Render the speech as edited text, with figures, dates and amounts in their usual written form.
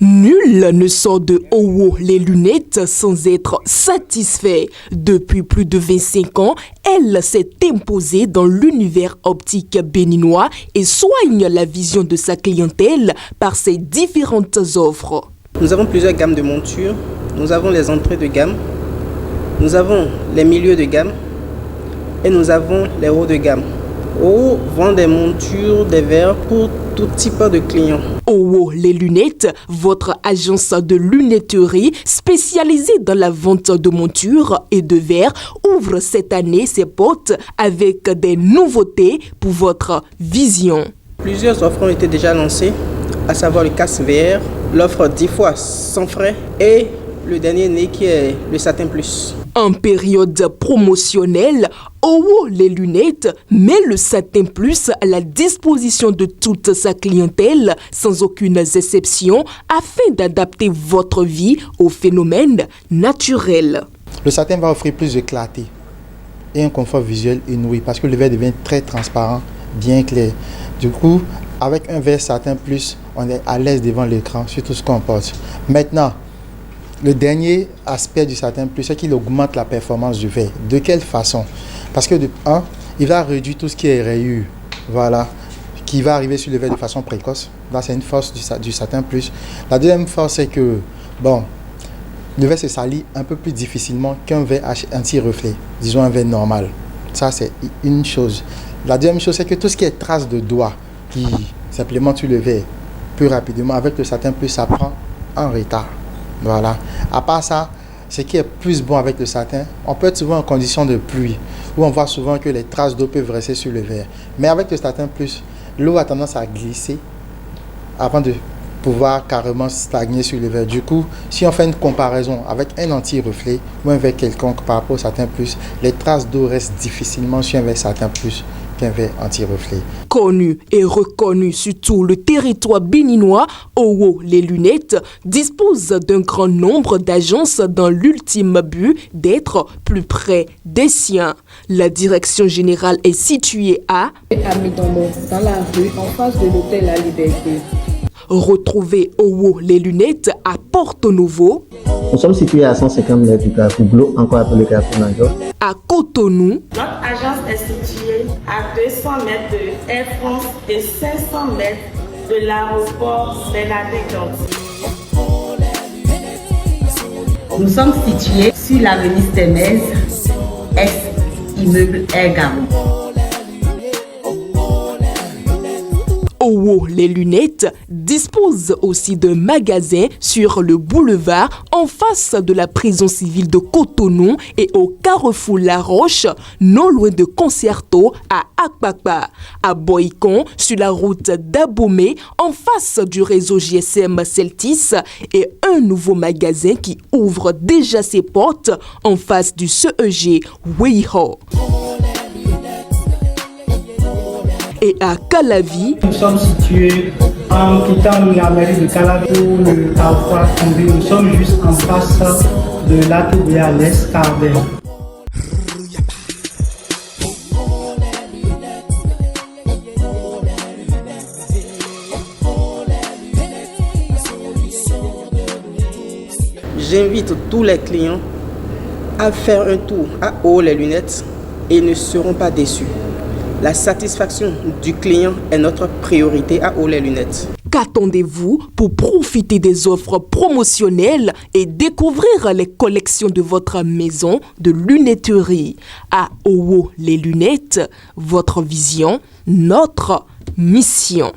Nul ne sort de Owo les lunettes sans être satisfait. Depuis plus de 25 ans, elle s'est imposée dans l'univers optique béninois et soigne la vision de sa clientèle par ses différentes offres. Nous avons plusieurs gammes de montures. Nous avons les entrées de gamme, nous avons les milieux de gamme et nous avons les hauts de gamme. Owo vend des montures, des verres pour tout type de clients. Owo les lunettes, votre agence de lunetterie spécialisée dans la vente de montures et de verres, ouvre cette année ses portes avec des nouveautés pour votre vision. Plusieurs offres ont été déjà lancées, à savoir le casque VR, l'offre 10 fois sans frais et le dernier né qui est le Satin Plus. En période promotionnelle, Owo les lunettes met le Satin Plus à la disposition de toute sa clientèle sans aucune exception afin d'adapter votre vie aux phénomènes naturels. Le satin va offrir plus de clarté et un confort visuel inouï parce que le verre devient très transparent, bien clair. Du coup, avec un verre Satin Plus, on est à l'aise devant l'écran sur tout ce qu'on porte. Maintenant, le dernier aspect du Satin Plus, c'est qu'il augmente la performance du verre. De quelle façon? Parce que de un, il va réduire tout ce qui est rayures, voilà, qui va arriver sur le verre de façon précoce. Là, c'est une force du Satin Plus. La deuxième force, c'est que, bon, le verre se salit un peu plus difficilement qu'un verre anti-reflet, disons un verre normal. Ça, c'est une chose. La deuxième chose, c'est que tout ce qui est traces de doigts qui s'implémentent sur le verre plus rapidement, avec le Satin Plus, ça prend un retard. Voilà. À part ça, ce qui est plus bon avec le satin, on peut être souvent en condition de pluie, où on voit souvent que les traces d'eau peuvent rester sur le verre. Mais avec le Satin Plus, l'eau a tendance à glisser avant de pouvoir carrément stagner sur le verre. Du coup, si on fait une comparaison avec un anti-reflet ou un verre quelconque par rapport au Satin Plus, les traces d'eau restent difficilement sur un verre Satin Plus qu'un verre anti-reflet. Connu et reconnu sur tout le territoire béninois, Owo les lunettes dispose d'un grand nombre d'agences dans l'ultime but d'être plus près des siens. La direction générale est située à Amidombo, dans la rue en face de l'hôtel La Liberté. Retrouvez Owo les lunettes à Porto Novo. Nous sommes situés à 150 mètres du Carrefour Glo, encore appelé Carrefour Nanjo. À Cotonou. Notre agence est située à 200 mètres de Air France et 500 mètres de l'aéroport Bernadette-Gentil. Nous sommes situés sur l'avenue Stémez, ex-immeuble Air Gabon. Owo les lunettes dispose aussi d'un magasin sur le boulevard en face de la prison civile de Cotonou et au carrefour La Roche, non loin de Concerto à Akpakpa, à Boycon sur la route d'Abomey en face du réseau GSM Celtis et un nouveau magasin qui ouvre déjà ses portes en face du CEG Weiho. Et à Calavi. Nous sommes situés en quittant la mairie de Calavi pour le carrefour Combi. Nous sommes juste en face de l'atelier à l'Est Carver. J'invite tous les clients à faire un tour à Owo les lunettes et ils ne seront pas déçus. La satisfaction du client est notre priorité à Owo les lunettes. Qu'attendez-vous pour profiter des offres promotionnelles et découvrir les collections de votre maison de lunetterie? À Owo les lunettes, votre vision, notre mission.